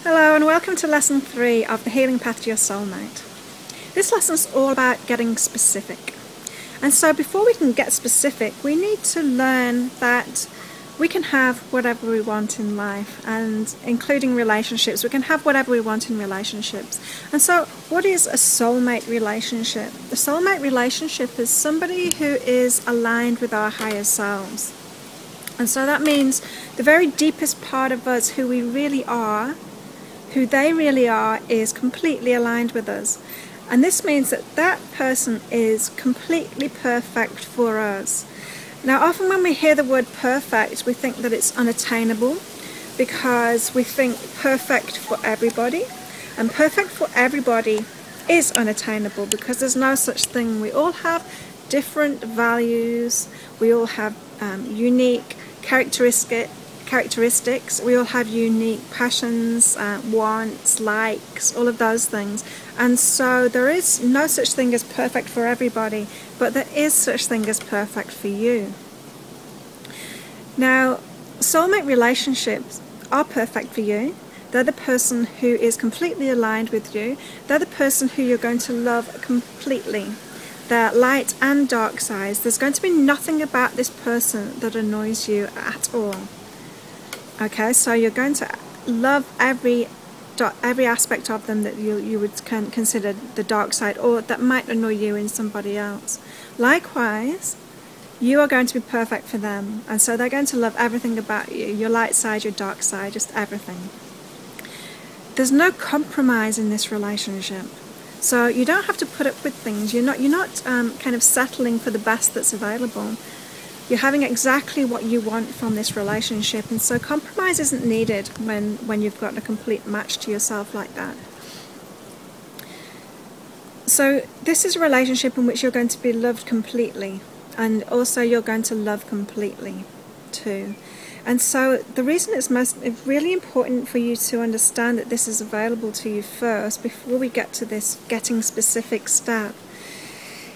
Hello and welcome to lesson 3 of the Healing Path to Your Soulmate. This lesson is all about getting specific. And so before we can get specific, we need to learn that we can have whatever we want in life, and including relationships. We can have whatever we want in relationships. And so what is a soulmate relationship? A soulmate relationship is somebody who is aligned with our higher selves. And so that means the very deepest part of us, who we really are, who they really are, is completely aligned with us. And this means that that person is completely perfect for us. Now, often when we hear the word perfect, we think that it's unattainable, because we think perfect for everybody. And perfect for everybody is unattainable, because there's no such thing. We all have different values. We all have unique characteristics. We all have unique passions, wants, likes, all of those things. And so there is no such thing as perfect for everybody, but there is such thing as perfect for you. Now, soulmate relationships are perfect for you. They're the person who is completely aligned with you. They're the person who you're going to love completely. Their light and dark sides. There's going to be nothing about this person that annoys you at all. Okay, so you're going to love every aspect of them that you would consider the dark side, or that might annoy you in somebody else. Likewise, you are going to be perfect for them, and so they're going to love everything about you, your light side, your dark side, just everything. There's no compromise in this relationship, so you don't have to put up with things. You're not kind of settling for the best that's available. You're having exactly what you want from this relationship, and so compromise isn't needed when you've got a complete match to yourself like that. So this is a relationship in which you're going to be loved completely, and also you're going to love completely too. And so the reason it's really important for you to understand that this is available to you first, before we get to this getting specific step,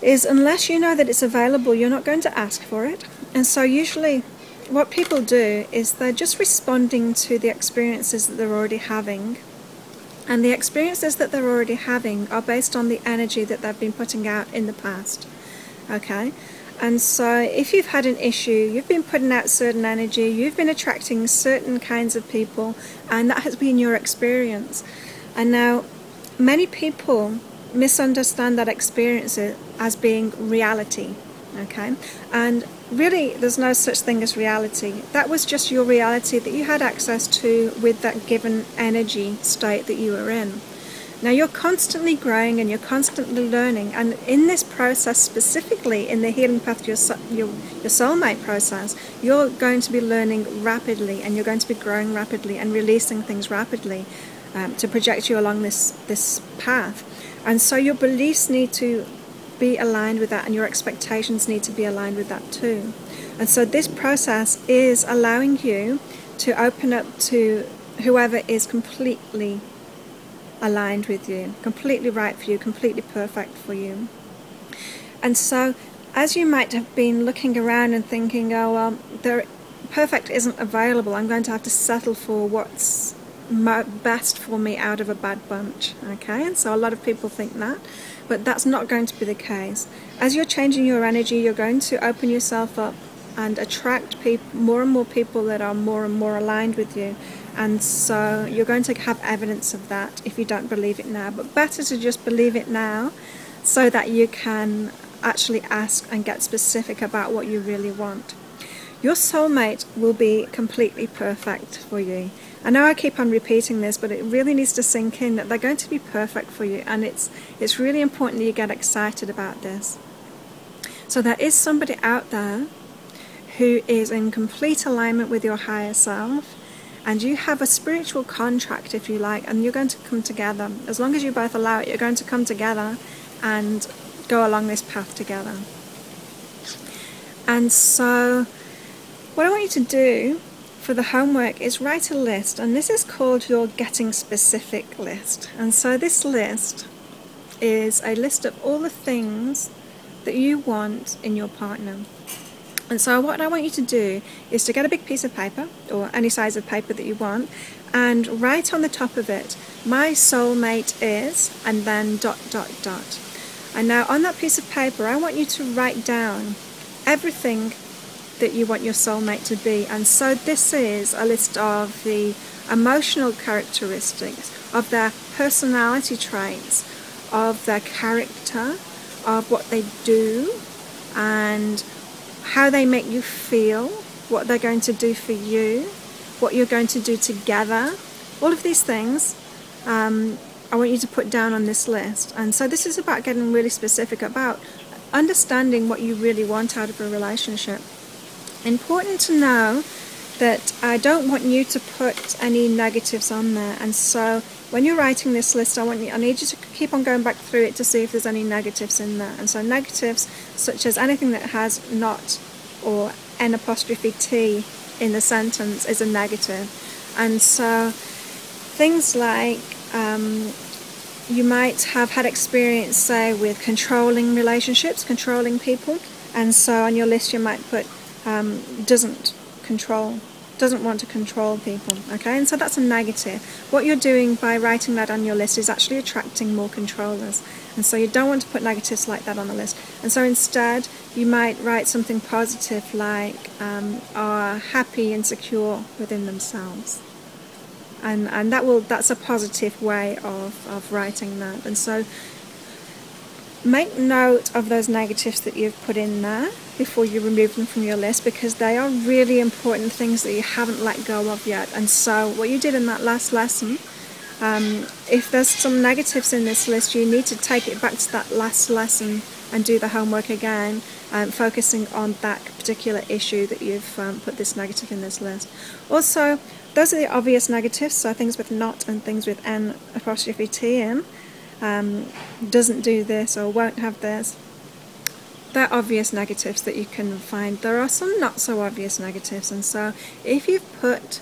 is unless you know that it's available, you're not going to ask for it. And so usually what people do is they're just responding to the experiences that they're already having. And the experiences that they're already having are based on the energy that they've been putting out in the past. Okay? And so if you've had an issue, you've been putting out certain energy, you've been attracting certain kinds of people, and that has been your experience. And now many people misunderstand that experience as being reality. Okay? And really there's no such thing as reality. That was just your reality that you had access to with that given energy state that you were in. Now you're constantly growing and you're constantly learning, and in this process, specifically in the healing path to your soulmate process, you're going to be learning rapidly, and you're going to be growing rapidly and releasing things rapidly to project you along this path. And so your beliefs need to be aligned with that, and your expectations need to be aligned with that too. And so this process is allowing you to open up to whoever is completely aligned with you, completely right for you, completely perfect for you. And so as you might have been looking around and thinking, oh well, perfect isn't available, I'm going to have to settle for what's best for me out of a bad bunch. Okay, and so a lot of people think that, but that's not going to be the case. As you're changing your energy, you're going to open yourself up and attract more and more people that are more and more aligned with you. And so you're going to have evidence of that if you don't believe it now, but better to just believe it now, so that you can actually ask and get specific about what you really want. Your soulmate will be completely perfect for you. I know I keep on repeating this, but it really needs to sink in that they're going to be perfect for you, and it's really important that you get excited about this. So there is somebody out there who is in complete alignment with your higher self, and you have a spiritual contract, if you like, and you're going to come together. As long as you both allow it, you're going to come together and go along this path together. And so what I want you to do for the homework is write a list, and this is called your getting specific list. And so this list is a list of all the things that you want in your partner. And so what I want you to do is to get a big piece of paper, or any size of paper that you want, and write on the top of it, my soulmate is, and then ... And now on that piece of paper, I want you to write down everything that you want your soulmate to be. And so this is a list of the emotional characteristics, of their personality traits, of their character, of what they do, and how they make you feel, what they're going to do for you, what you're going to do together. All of these things I want you to put down on this list. And so this is about getting really specific about understanding what you really want out of a relationship. Important to know that I don't want you to put any negatives on there, and so when you're writing this list, I need you to keep on going back through it to see if there's any negatives in there. And so negatives such as anything that has not or N' in the sentence is a negative. And so things like you might have had experience, say, with controlling relationships, controlling people, and so on your list you might put doesn't want to control people, okay? And so that's a negative. What you're doing by writing that on your list is actually attracting more controllers, and so you don't want to put negatives like that on the list. And so instead you might write something positive like are happy and secure within themselves, and that's a positive way of writing that. And so make note of those negatives that you've put in there before you remove them from your list, because they are really important things that you haven't let go of yet. And so what you did in that last lesson, if there's some negatives in this list, you need to take it back to that last lesson and do the homework again, focusing on that particular issue that you've put this negative in this list. Also, those are the obvious negatives, so things with not and things with N' in, doesn't do this or won't have this. They're obvious negatives that you can find. There are some not so obvious negatives, and so if you've put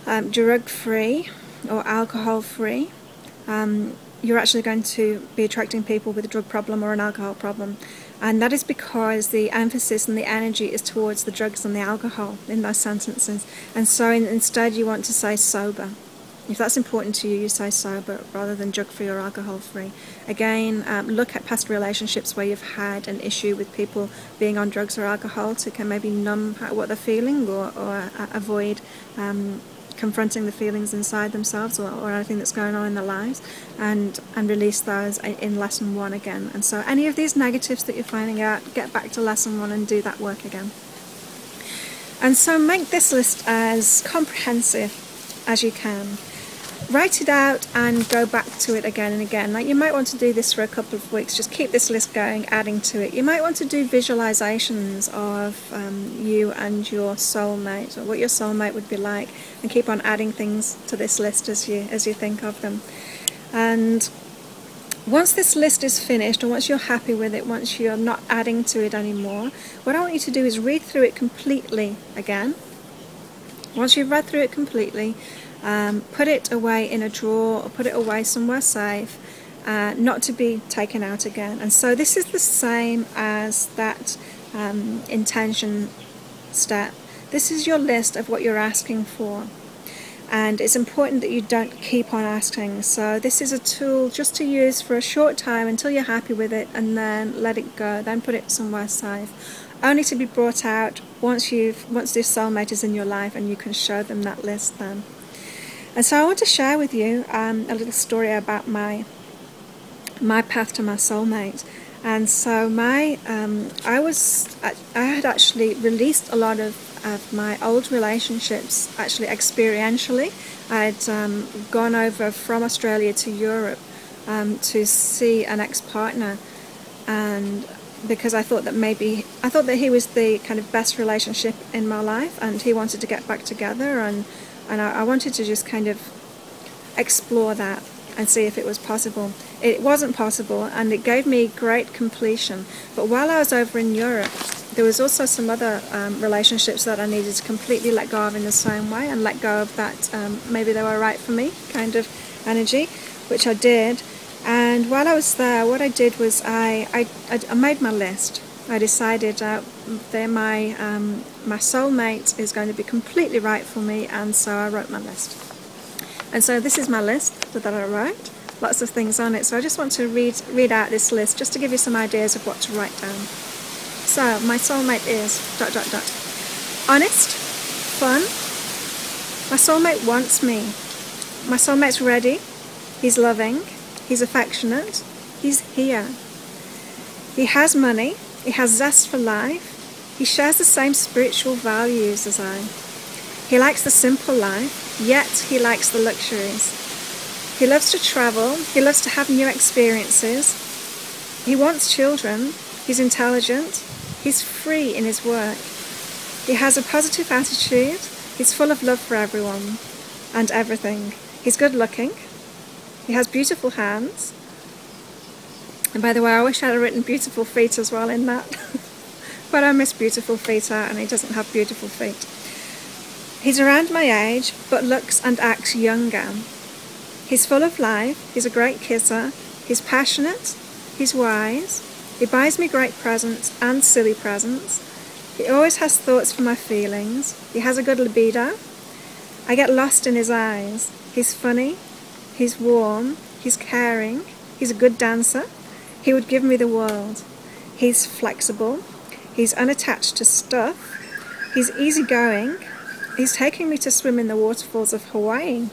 drug-free or alcohol-free, you're actually going to be attracting people with a drug problem or an alcohol problem, and that is because the emphasis and the energy is towards the drugs and the alcohol in those sentences. And so instead you want to say sober. If that's important to you, you say sober rather than drug-free or alcohol-free. Again, look at past relationships where you've had an issue with people being on drugs or alcohol to maybe numb what they're feeling, or avoid confronting the feelings inside themselves, or anything that's going on in their lives, and release those in lesson 1 again. And so any of these negatives that you're finding out, get back to lesson 1 and do that work again. And so make this list as comprehensive as you can. Write it out and go back to it again and again. Like, you might want to do this for a couple of weeks. Just keep this list going, adding to it. You might want to do visualizations of you and your soulmate, or what your soulmate would be like, and keep on adding things to this list as you think of them. And once this list is finished, or once you're happy with it, once you're not adding to it anymore, what I want you to do is read through it completely again. Once you've read through it completely, put it away in a drawer, or put it away somewhere safe, not to be taken out again. And so this is the same as that intention step. This is your list of what you're asking for, and it's important that you don't keep on asking. So this is a tool just to use for a short time until you're happy with it, and then let it go, then put it somewhere safe, only to be brought out once this soulmate is in your life and you can show them that list then. And so I want to share with you a little story about my path to my soulmate. And so I had actually released a lot of my old relationships, actually experientially. I'd gone over from Australia to Europe to see an ex-partner, and because I thought that he was the kind of best relationship in my life, and he wanted to get back together, and I wanted to just kind of explore that and see if it was possible. It wasn't possible, and it gave me great completion. But while I was over in Europe, there was also some other relationships that I needed to completely let go of in the same way, and let go of that maybe they were right for me kind of energy, which I did. And while I was there, what I did was I made my list. I decided that my soulmate is going to be completely right for me, and so I wrote my list. And so this is my list that I wrote, lots of things on it. So I just want to read out this list just to give you some ideas of what to write down. So my soulmate is ... honest, fun. My soulmate wants me. My soulmate's ready. He's loving. He's affectionate. He's here. He has money. He has zest for life. He shares the same spiritual values as I. He likes the simple life, yet he likes the luxuries. He loves to travel. He loves to have new experiences. He wants children. He's intelligent. He's free in his work. He has a positive attitude. He's full of love for everyone and everything. He's good looking. He has beautiful hands. And by the way, I wish I had written beautiful feet as well in that. But I miss beautiful feet out, and he doesn't have beautiful feet. He's around my age, but looks and acts younger. He's full of life. He's a great kisser. He's passionate. He's wise. He buys me great presents and silly presents. He always has thoughts for my feelings. He has a good libido. I get lost in his eyes. He's funny. He's warm. He's caring. He's a good dancer. He would give me the world. He's flexible. He's unattached to stuff. He's easygoing. He's taking me to swim in the waterfalls of Hawaii.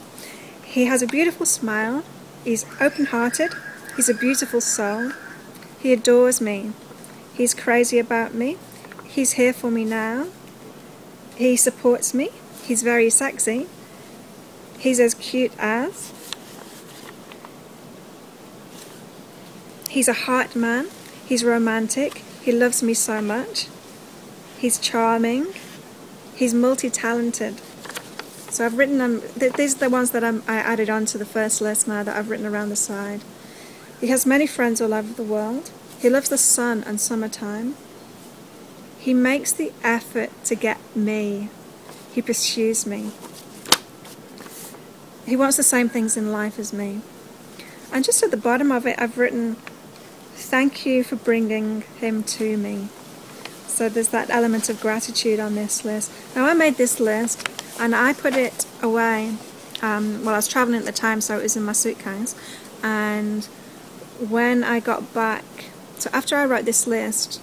He has a beautiful smile. He's open-hearted. He's a beautiful soul. He adores me. He's crazy about me. He's here for me now. He supports me. He's very sexy. He's as cute as. He's a heart man. He's romantic. He loves me so much. He's charming. He's multi-talented. So I've written them. These are the ones that I added on to the first list now that I've written around the side. He has many friends all over the world. He loves the sun and summertime. He makes the effort to get me. He pursues me. He wants the same things in life as me. And just at the bottom of it, I've written, thank you for bringing him to me. So there's that element of gratitude on this list. Now I made this list and I put it away. Well, I was traveling at the time, so it was in my suitcase. And when I got back, so after I wrote this list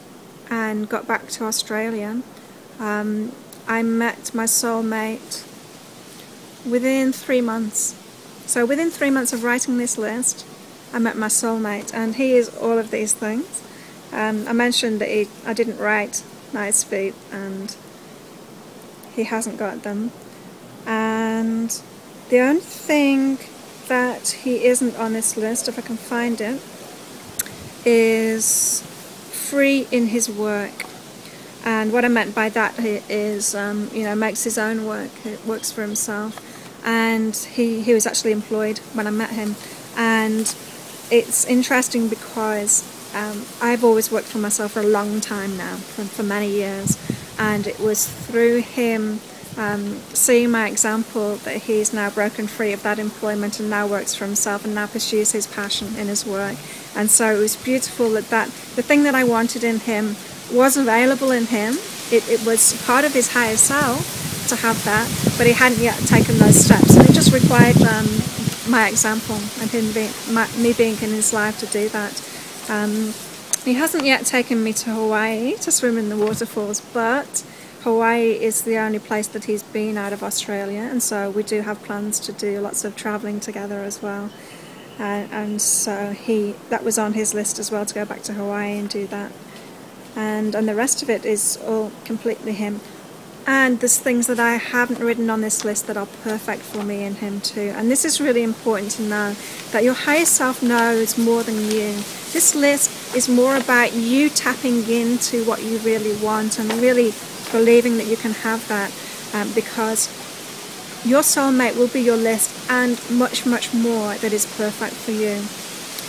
and got back to Australia, I met my soulmate within 3 months. So within 3 months of writing this list, I met my soulmate, and he is all of these things. I mentioned that I didn't write nice feet, and he hasn't got them. And the only thing that he isn't on this list, if I can find it, is free in his work. And what I meant by that is, makes his own work. He works for himself. And he was actually employed when I met him. And it's interesting because I've always worked for myself for a long time now, for many years. And it was through him seeing my example that he's now broken free of that employment and now works for himself and now pursues his passion in his work. And so it was beautiful that the thing that I wanted in him was available in him. It was part of his higher self to have that, but he hadn't yet taken those steps, and it just required my example and me being in his life to do that. He hasn't yet taken me to Hawaii to swim in the waterfalls, but Hawaii is the only place that he's been out of Australia, and so we do have plans to do lots of travelling together as well. And so that was on his list as well, to go back to Hawaii and do that. And the rest of it is all completely him. And there's things that I haven't written on this list that are perfect for me and him too. And this is really important to know, that your higher self knows more than you. This list is more about you tapping into what you really want and really believing that you can have that, because your soulmate will be your list and much, much more that is perfect for you.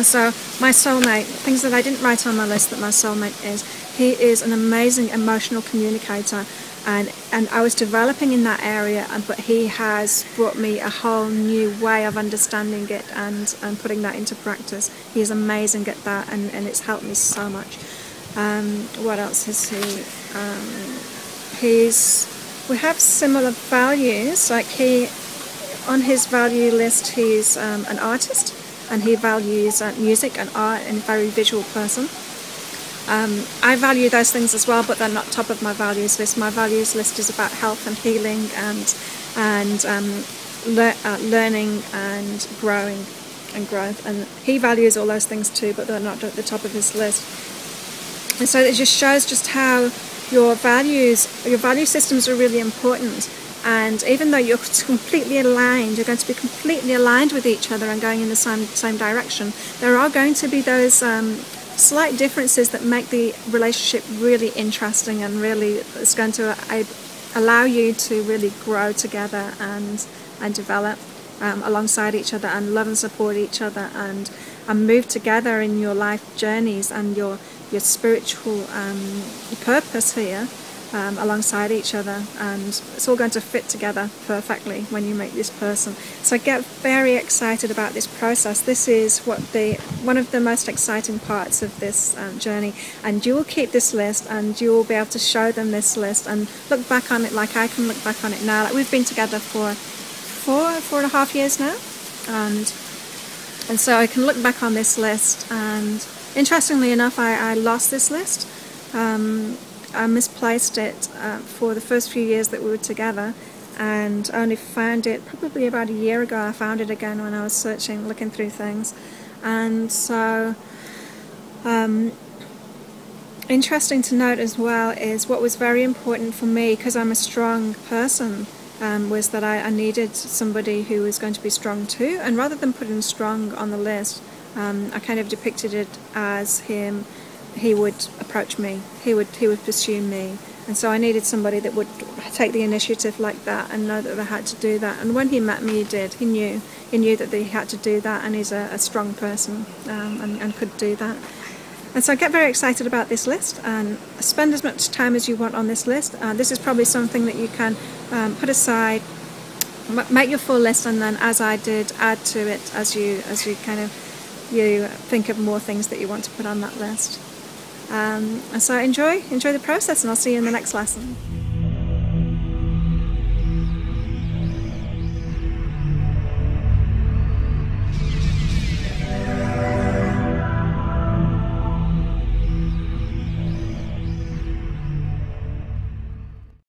So my soulmate, things that I didn't write on my list that my soulmate is, he is an amazing emotional communicator, and I was developing in that area, but he has brought me a whole new way of understanding it and putting that into practice. He is amazing at that, and it's helped me so much. What else is he? We have similar values. Like on his value list, he's an artist, and he values music and art, and a very visual person. I value those things as well, but they're not top of my values list. My values list is about health and healing and learning and growing and growth. And he values all those things too, but they're not at the top of his list. And so it just shows just how your value systems are really important. And even though you're completely aligned, you're going to be completely aligned with each other and going in the same direction, there are going to be those slight differences that make the relationship really interesting, and really it's going to allow you to really grow together and develop alongside each other, and love and support each other, and move together in your life journeys and your spiritual purpose here alongside each other, and it's all going to fit together perfectly when you meet this person. So I get very excited about this process. This is one of the most exciting parts of this journey, and you will keep this list, and you will be able to show them this list and look back on it like I can look back on it now. Like, we've been together for 4.5 years now, and so I can look back on this list. And interestingly enough, I lost this list. I misplaced it for the first few years that we were together, and only found it probably about a year ago. I found it again when I was searching, looking through things. And so interesting to note as well is what was very important for me, because I'm a strong person, was that I needed somebody who was going to be strong too. And rather than putting strong on the list, I kind of depicted it as he would approach me, he would pursue me, and so I needed somebody that would take the initiative like that and know that they had to do that. And when he met me, he did. He knew that he had to do that, and he's a strong person and could do that. And so I get very excited about this list, and spend as much time as you want on this list. This is probably something that you can put aside, make your full list, and then, as I did, add to it as you think of more things that you want to put on that list. And so enjoy the process, and I'll see you in the next lesson.